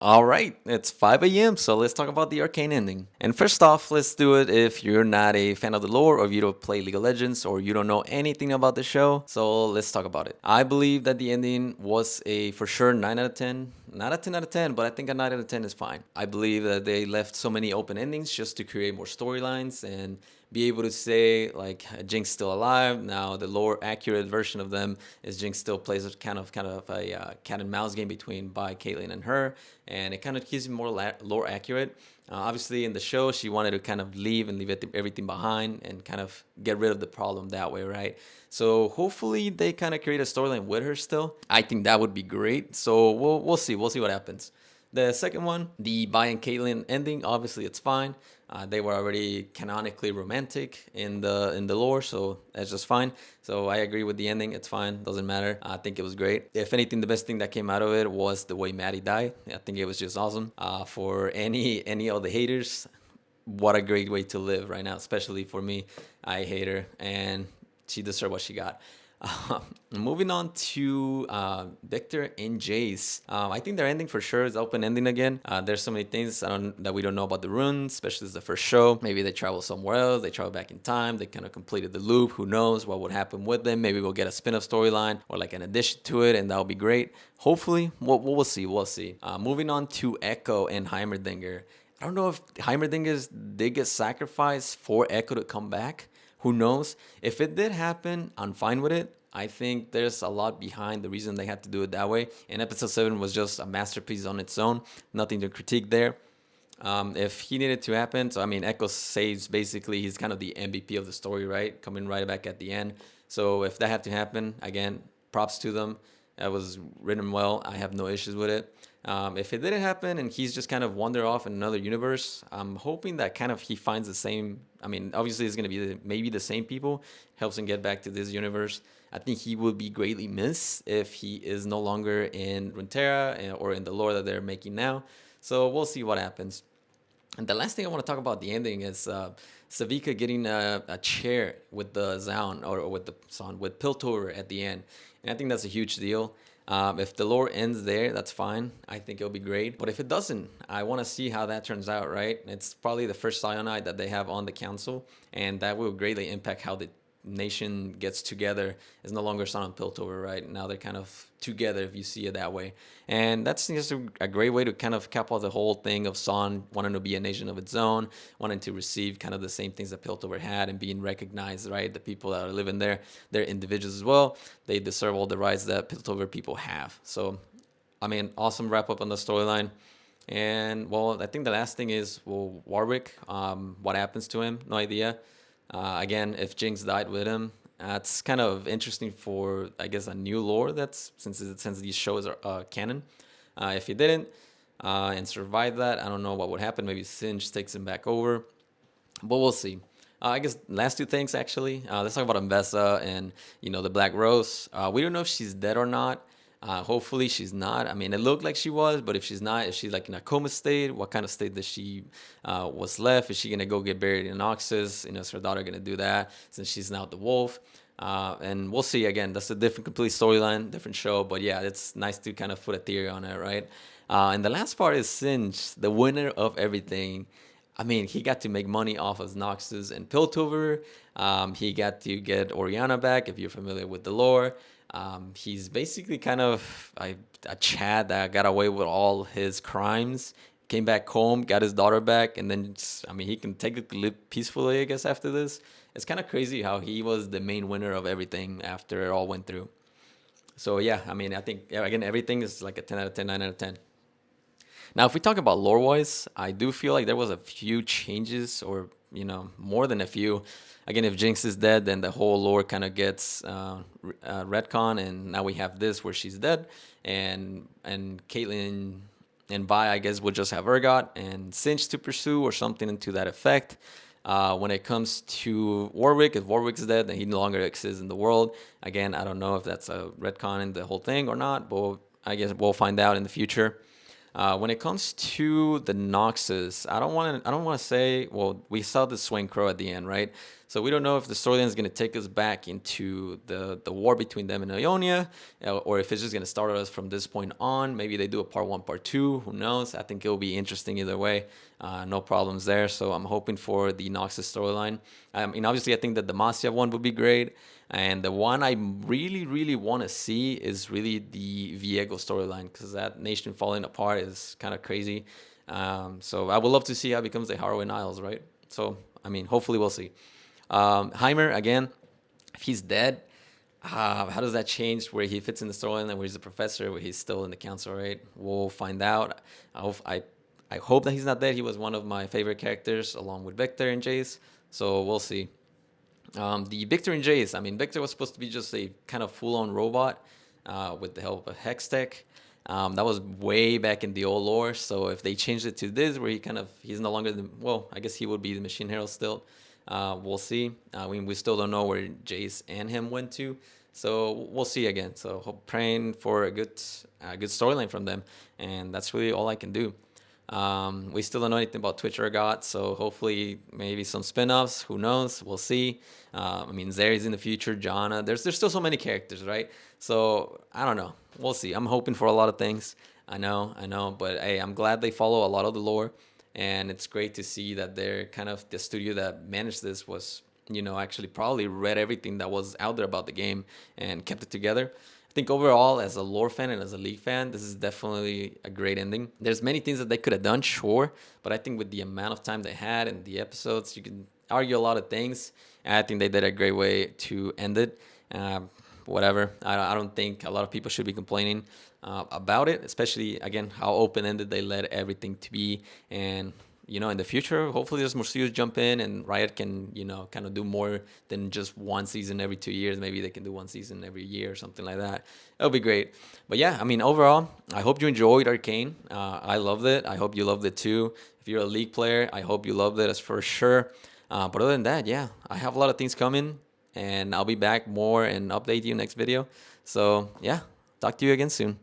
All right, it's 5 a.m., so let's talk about the Arcane ending. And first off, let's do it if you're not a fan of the lore, or if you don't play League of Legends, or you don't know anything about the show. So let's talk about it. I believe that the ending was a for sure 9 out of 10. Not a 10 out of 10, but I think a 9 out of 10 is fine. I believe that they left so many open endings just to create more storylines and be able to say like Jinx still alive. Now the lore accurate version of them is Jinx still plays a kind of a cat and mouse game between by Caitlyn and her, and it kind of keeps it more lore accurate. Obviously, in the show, she wanted to kind of leave and leave everything behind and kind of get rid of the problem that way, right? So hopefully they kind of create a storyline with her still. I think that would be great. So we'll see. We'll see what happens. The second one, the Vi and Caitlyn ending, obviously it's fine. They were already canonically romantic in the lore, so that's just fine. So I agree with the ending. It's fine. Doesn't matter. I think it was great. If anything, the best thing that came out of it was the way Maddie died. I think it was just awesome. For any of the haters, what a great way to live right now, especially for me. I hate her, and she deserved what she got. Moving on to Victor and Jace. I think their ending for sure is open ending again. There's so many things that we don't know about the runes, especially as the first show. Maybe they travel somewhere else. They travel back in time. They kind of completed the loop. Who knows what would happen with them? Maybe we'll get a spin-off storyline or like an addition to it, and that'll be great. Hopefully, we'll see. We'll see. Moving on to Echo and Heimerdinger. I don't know if Heimerdingers did get sacrificed for Echo to come back. Who knows? If it did happen, I'm fine with it. I think there's a lot behind the reason they had to do it that way. And episode 7 was just a masterpiece on its own. Nothing to critique there. If he needed to happen, so I mean, Echo saves basically, he's kind of the MVP of the story, right? Coming right back at the end. So if that had to happen, again, props to them. That was written well. I have no issues with it. If it didn't happen and he's just kind of wander off in another universe, I'm hoping that kind of he finds the same. I mean, obviously it's going to be maybe the same people, helps him get back to this universe. I think he will be greatly missed if he is no longer in Runeterra or in the lore that they're making now. So we'll see what happens. And the last thing I want to talk about the ending is Savika getting a chair with the Zaun or with the Zaun with Piltover at the end, and I think that's a huge deal. If the lore ends there, that's fine. I think it'll be great. But if it doesn't, I want to see how that turns out, right? It's probably the first Cyanide that they have on the council, and that will greatly impact how the nation gets together. Is no longer Sun and Piltover, right? Now they're kind of together if you see it that way. And that's just a great way to kind of cap off the whole thing of Son wanting to be a nation of its own, wanting to receive kind of the same things that Piltover had and being recognized, right? The people that are living there, they're individuals as well. They deserve all the rights that Piltover people have. So, I mean, awesome wrap up on the storyline. And, well, I think the last thing is, well, Warwick, what happens to him? No idea. Again, if Jinx died with him, it's kind of interesting for, I guess, a new lore that's since these shows are canon. If he didn't and survived that, I don't know what would happen. Maybe Singe takes him back over, but we'll see. I guess last two things actually. Let's talk about Ambessa and the Black Rose. We don't know if she's dead or not. Hopefully she's not. I mean, it looked like she was, but if she's not, if she's like in a coma state, what kind of state does she was left? Is she gonna go get buried in Oxus? Is her daughter gonna do that since she's now the wolf? And we'll see. Again, that's a different, complete storyline, different show. But yeah, it's nice to kind of put a theory on it, right? And the last part is Singe, the winner of everything. I mean, he got to make money off of Noxus and Piltover. He got to get Oriana back, if you're familiar with the lore. He's basically kind of a Chad that got away with all his crimes, came back home, got his daughter back, and then, I mean, he can technically live peacefully, I guess, after this. It's kind of crazy how he was the main winner of everything after it all went through. So, yeah, I mean, I think, yeah, again, everything is like a 10 out of 10, 9 out of 10. Now, if we talk about lore-wise, I do feel like there was a few changes, or more than a few. Again, if Jinx is dead, then the whole lore kind of gets retcon, and now we have this where she's dead, and Caitlyn and Vi, I guess, will just have Urgot and Singe to pursue or something to that effect. When it comes to Warwick, if Warwick's dead, then he no longer exists in the world. Again, I don't know if that's a retcon in the whole thing or not, but I guess we'll find out in the future. When it comes to the Noxus, I don't want to say. Well, we saw the Swing Crow at the end, right? So we don't know if the storyline is going to take us back into the war between them and Ionia, or if it's just going to start us from this point on. Maybe they do a part 1, part 2. Who knows? I think it'll be interesting either way. No problems there. So I'm hoping for the Noxus storyline. I mean, obviously, I think that the Demacia one would be great. And the one I really, really want to see is really the Viego storyline, because that nation falling apart is kind of crazy. So I would love to see how it becomes the Harrowing Isles, right? So, I mean, hopefully we'll see. Heimer, again, if he's dead, how does that change where he fits in the storyline and where he's a professor, where he's still in the council, right? We'll find out. I hope that he's not dead. He was one of my favorite characters along with Victor and Jace. So we'll see. The Victor and Jace, I mean, Victor was supposed to be just a kind of full-on robot with the help of a Hex Tech. That was way back in the old lore. So if they changed it to this, where he's no longer well, I guess he would be the Machine Herald still. We'll see. We still don't know where Jace and him went to. So we'll see again. So praying for a good storyline from them. And that's really all I can do. We still don't know anything about Twitch or God, so hopefully maybe some spin-offs. Who knows? We'll see. I mean, Zeri's in the future, Janna. There's still so many characters, right? So I don't know. We'll see. I'm hoping for a lot of things. I know. But hey, I'm glad they follow a lot of the lore, and it's great to see that they're kind of the studio that managed this was, actually probably read everything that was out there about the game and kept it together. I think overall, as a lore fan and as a League fan, this is definitely a great ending. There's many things that they could have done, sure, but I think with the amount of time they had and the episodes, you can argue a lot of things. And I think they did a great way to end it. Whatever. I don't think a lot of people should be complaining about it, especially, again, how open-ended they let everything to be. And in the future, hopefully there's more studios jump in and Riot can, kind of do more than just one season every 2 years. Maybe they can do one season every year or something like that. It'll be great. But yeah, I mean, overall, I hope you enjoyed Arcane. I loved it. I hope you loved it too. If you're a League player, I hope you loved it as for sure. But other than that, yeah, I have a lot of things coming and I'll be back more and update you next video. So yeah, talk to you again soon.